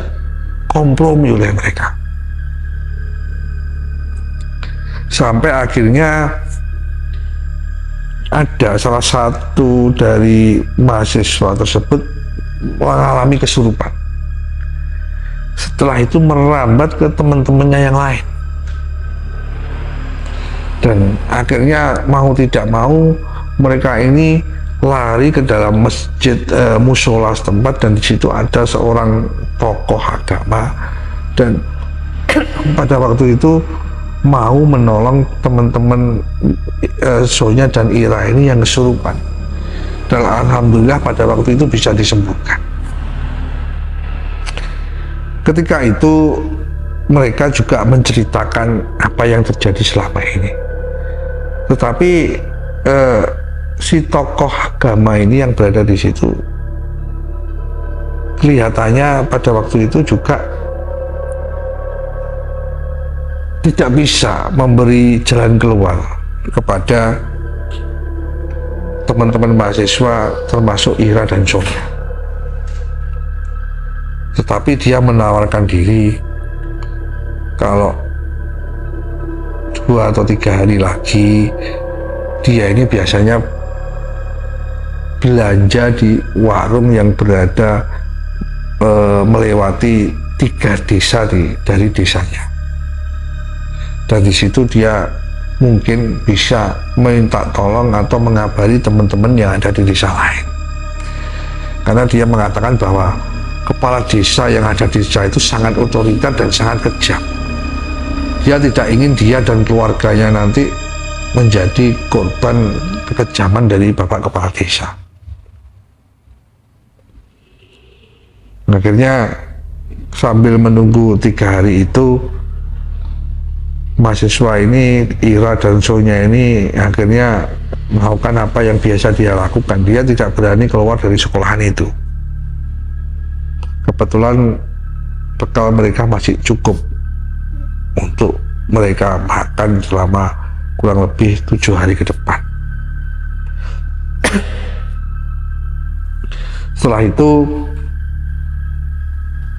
kompromi oleh mereka. Sampai akhirnya ada salah satu dari mahasiswa tersebut mengalami kesurupan. Setelah itu merambat ke teman-temannya yang lain. Dan akhirnya mau tidak mau mereka ini lari ke dalam masjid musola setempat, dan di situ ada seorang tokoh agama dan pada waktu itu mau menolong teman-teman Sonya dan Ira ini yang kesurupan, dan alhamdulillah pada waktu itu bisa disembuhkan. Ketika itu mereka juga menceritakan apa yang terjadi selama ini, tetapi si tokoh agama ini yang berada di situ kelihatannya pada waktu itu juga tidak bisa memberi jalan keluar kepada teman-teman mahasiswa termasuk Ira dan Sonya. tetapi dia menawarkan diri kalau 2 atau 3 hari lagi dia ini biasanya belanja di warung yang berada melewati 3 desa dari desanya, dan di situ dia mungkin bisa minta tolong atau mengabari teman-teman yang ada di desa lain, karena dia mengatakan bahwa kepala desa yang ada di desa itu sangat otoriter dan sangat kejam. Dia tidak ingin dia dan keluarganya nanti menjadi korban kekejaman dari bapak kepala desa. Akhirnya sambil menunggu 3 hari itu, mahasiswa ini, Ira dan Sonya ini akhirnya melakukan apa yang biasa dia lakukan. Dia tidak berani keluar dari sekolahan itu. Kebetulan bekal mereka masih cukup untuk mereka makan selama kurang lebih 7 hari ke depan. Setelah itu,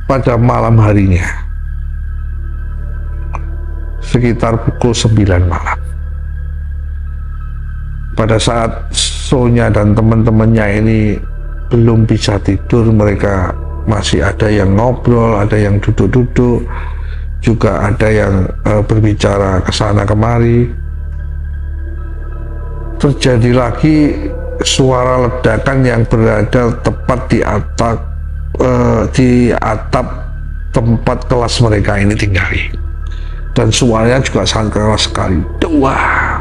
pada malam harinya, sekitar pukul 9 malam, pada saat Sonya dan teman-temannya ini belum bisa tidur, mereka masih ada yang ngobrol, ada yang duduk-duduk, juga ada yang berbicara ke sana kemari. Terjadi lagi suara ledakan yang berada tepat di atap tempat kelas mereka ini tinggali, dan suaranya juga sangat keras sekali. Wah,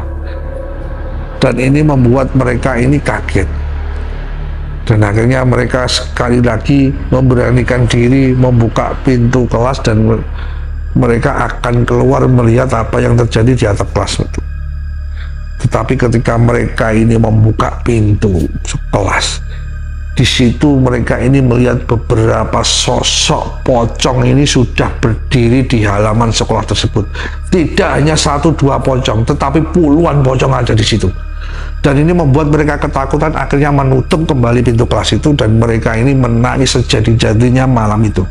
dan ini membuat mereka ini kaget, dan akhirnya mereka sekali lagi memberanikan diri membuka pintu kelas, dan mereka akan keluar melihat apa yang terjadi di atap kelas itu. Tetapi ketika mereka ini membuka pintu kelas, di situ mereka ini melihat beberapa sosok pocong ini sudah berdiri di halaman sekolah tersebut. Tidak hanya 1-2 pocong, tetapi puluhan pocong ada di situ. Dan ini membuat mereka ketakutan, akhirnya menutup kembali pintu kelas itu, dan mereka ini menangis sejadi-jadinya malam itu.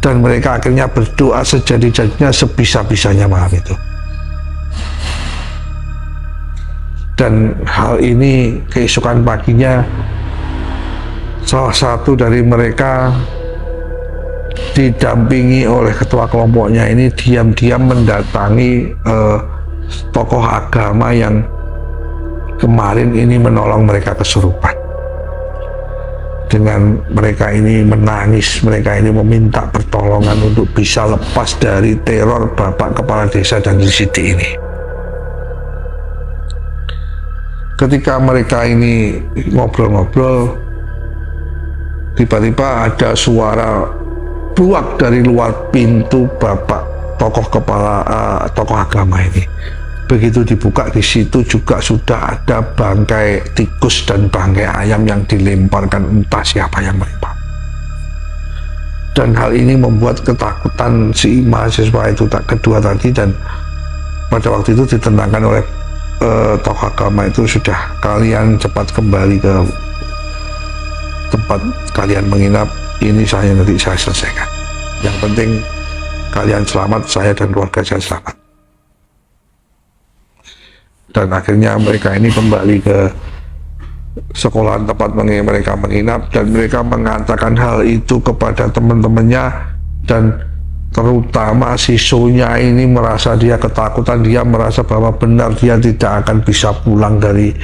Dan mereka akhirnya berdoa sejadi-jadinya sebisa-bisanya malam itu. Dan hal ini keesokan paginya, salah satu dari mereka didampingi oleh ketua kelompoknya ini diam-diam mendatangi tokoh agama yang kemarin ini menolong mereka kesurupan. Dengan mereka ini menangis, mereka ini meminta pertolongan untuk bisa lepas dari teror bapak kepala desa dan Siti ini. Ketika mereka ini ngobrol-ngobrol, tiba-tiba ada suara buak dari luar pintu bapak tokoh agama ini. Begitu dibuka, di situ juga sudah ada bangkai tikus dan bangkai ayam yang dilemparkan, entah siapa yang melempar. Dan hal ini membuat ketakutan si mahasiswa itu kedua tadi, dan pada waktu itu ditentangkan oleh tokoh agama itu, sudah, kalian cepat kembali ke tempat kalian menginap, ini nanti saya selesaikan. Yang penting kalian selamat, saya dan keluarga saya selamat. Dan akhirnya mereka ini kembali ke sekolah tempat mereka menginap, dan mereka mengatakan hal itu kepada teman-temannya, dan terutama si Sonya ini merasa dia ketakutan, dia merasa bahwa benar dia tidak akan bisa pulang dari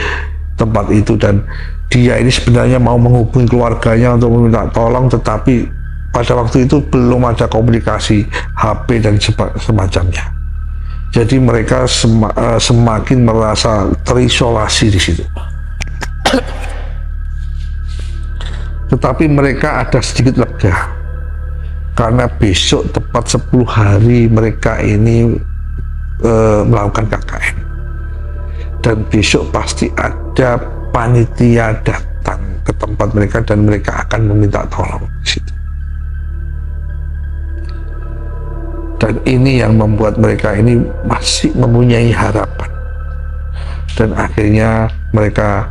tempat itu, dan dia ini sebenarnya mau menghubungi keluarganya untuk meminta tolong, tetapi pada waktu itu belum ada komunikasi HP dan semacamnya. Jadi mereka semakin merasa terisolasi di situ. Tetapi mereka ada sedikit lega, karena besok tepat 10 hari mereka ini melakukan KKN, dan besok pasti ada panitia datang ke tempat mereka, dan mereka akan meminta tolong di situ. Dan ini yang membuat mereka ini masih mempunyai harapan, dan akhirnya mereka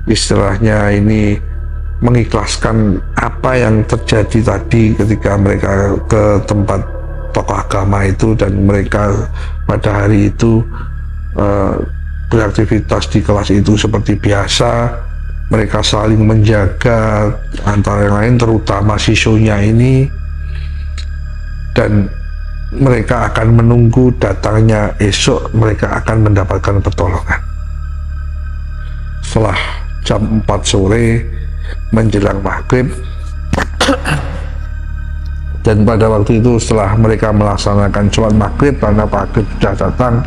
istilahnya ini mengikhlaskan apa yang terjadi tadi ketika mereka ke tempat tokoh agama itu dan mereka pada hari itu beraktivitas di kelas itu seperti biasa. Mereka saling menjaga antara yang lain, terutama siswanya ini, dan mereka akan menunggu datangnya esok, mereka akan mendapatkan pertolongan. Setelah jam 4 sore menjelang maghrib, dan pada waktu itu setelah mereka melaksanakan sholat maghrib, karena maghrib sudah datang,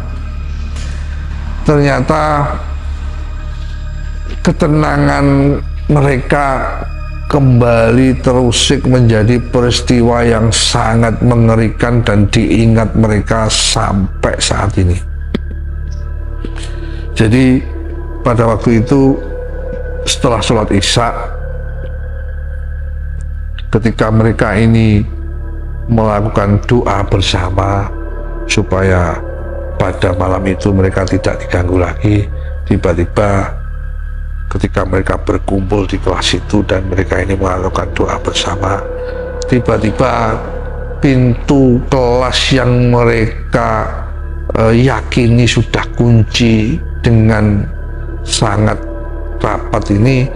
ternyata ketenangan mereka kembali terusik menjadi peristiwa yang sangat mengerikan dan diingat mereka sampai saat ini. Jadi pada waktu itu setelah sholat isya, ketika mereka ini melakukan doa bersama supaya pada malam itu mereka tidak diganggu lagi, tiba-tiba ketika mereka berkumpul di kelas itu dan mereka ini melakukan doa bersama, tiba-tiba pintu kelas yang mereka yakini sudah kunci dengan sangat rapat ini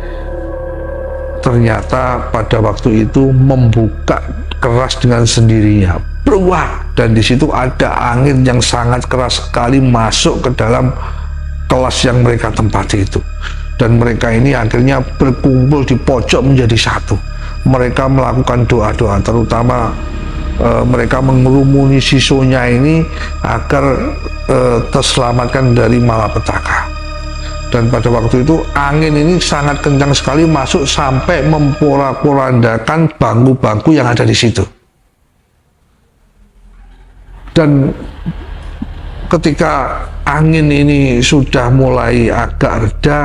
ternyata pada waktu itu membuka keras dengan sendirinya, berubah, dan di situ ada angin yang sangat keras sekali masuk ke dalam kelas yang mereka tempati itu. Dan mereka ini akhirnya berkumpul di pojok menjadi satu. Mereka melakukan doa-doa, terutama mereka mengerumuni siswanya ini agar terselamatkan dari malapetaka. Dan pada waktu itu angin ini sangat kencang sekali masuk sampai memporak-porandakan bangku-bangku yang ada di situ. Dan ketika angin ini sudah mulai agak reda,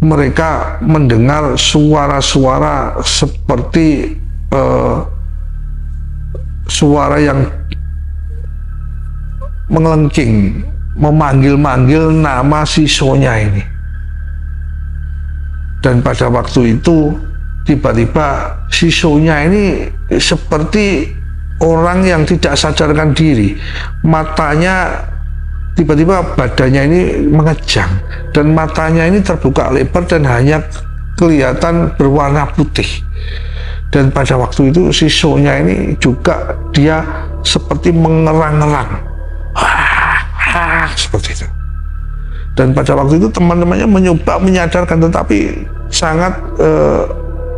mereka mendengar suara-suara seperti suara yang mengelengking, memanggil-manggil nama siswanya ini. Dan pada waktu itu tiba-tiba siswanya ini seperti orang yang tidak sadarkan diri, matanya tiba-tiba badannya ini mengejang dan matanya ini terbuka lebar dan hanya kelihatan berwarna putih. Dan pada waktu itu siswanya ini juga dia seperti mengerang-erang, seperti itu. Dan pada waktu itu teman-temannya mencoba menyadarkan, tetapi sangat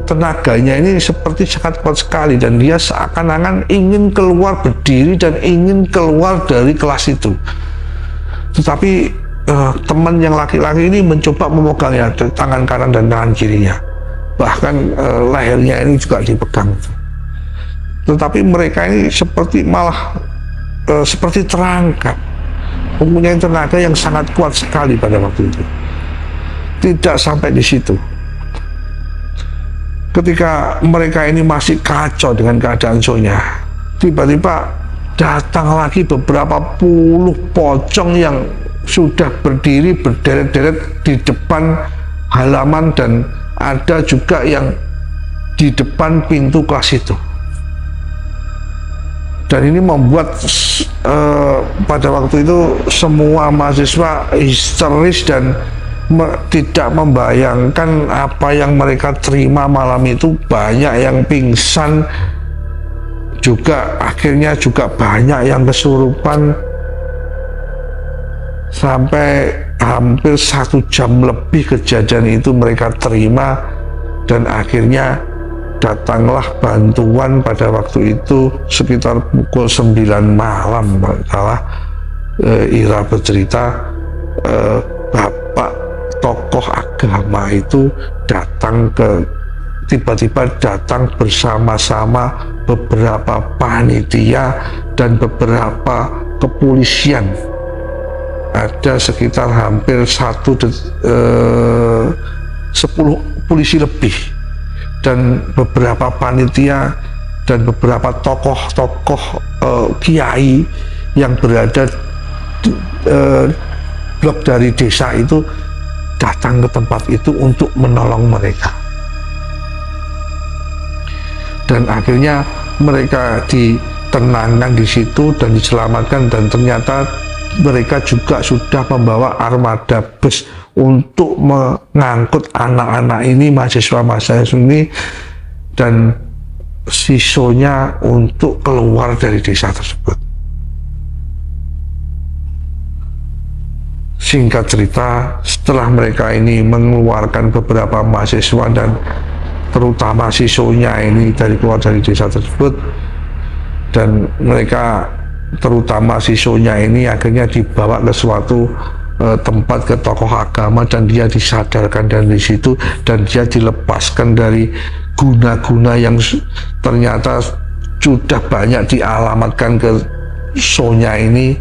tenaganya ini seperti sangat kuat sekali dan dia seakan-akan ingin keluar berdiri dan ingin keluar dari kelas itu. Tetapi teman yang laki-laki ini mencoba memegangnya, tangan kanan dan tangan kirinya, bahkan lehernya ini juga dipegang. Tetapi mereka ini seperti malah seperti terangkat, mempunyai tenaga yang sangat kuat sekali pada waktu itu. Tidak sampai di situ. Ketika mereka ini masih kacau dengan keadaan Sonya, tiba-tiba datang lagi beberapa puluh pocong yang sudah berdiri berderet-deret di depan halaman dan ada juga yang di depan pintu kelas itu. Dan ini membuat pada waktu itu semua mahasiswa histeris dan tidak membayangkan apa yang mereka terima malam itu. Banyak yang pingsan, juga akhirnya juga banyak yang kesurupan, sampai hampir 1 jam lebih kejadian itu mereka terima. Dan akhirnya datanglah bantuan pada waktu itu sekitar pukul 9 malam, salah Ira bercerita, bapak tokoh agama itu datang tiba-tiba datang bersama-sama beberapa panitia dan beberapa kepolisian. Ada sekitar hampir 10 polisi lebih dan beberapa panitia dan beberapa tokoh-tokoh kiai yang berada blok dari desa itu datang ke tempat itu untuk menolong mereka. dan akhirnya mereka ditenangkan di situ dan diselamatkan, dan ternyata mereka juga sudah membawa armada bus untuk mengangkut anak-anak ini, mahasiswa-mahasiswa ini, dan sisanya untuk keluar dari desa tersebut. Singkat cerita, setelah mereka ini mengeluarkan beberapa mahasiswa dan terutama sisanya ini keluar dari desa tersebut, dan mereka terutama sisanya ini akhirnya dibawa ke suatu tempat, ke tokoh agama, dan dia disadarkan dari situ, dan dia dilepaskan dari guna-guna yang ternyata sudah banyak dialamatkan ke Sonya ini.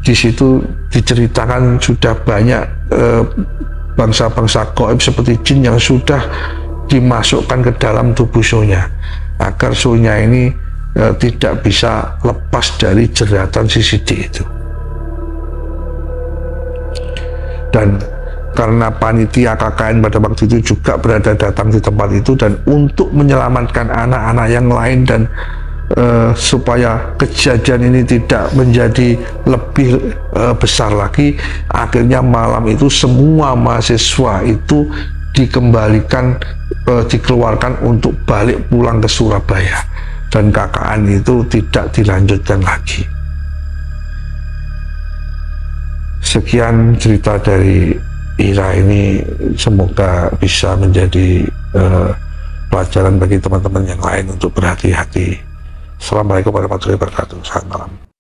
Di situ diceritakan sudah banyak bangsa-bangsa gaib seperti jin yang sudah dimasukkan ke dalam tubuh Sonya, agar Sonya ini tidak bisa lepas dari jeratan si Sidik itu. Dan karena panitia KKN pada waktu itu juga datang di tempat itu, dan untuk menyelamatkan anak-anak yang lain dan supaya kejadian ini tidak menjadi lebih besar lagi, akhirnya malam itu semua mahasiswa itu dikembalikan, dikeluarkan untuk balik pulang ke Surabaya, dan KKN itu tidak dilanjutkan lagi. Sekian cerita dari Ira ini, semoga bisa menjadi pelajaran bagi teman-teman yang lain untuk berhati-hati. Assalamualaikum warahmatullahi wabarakatuh. Selamat malam.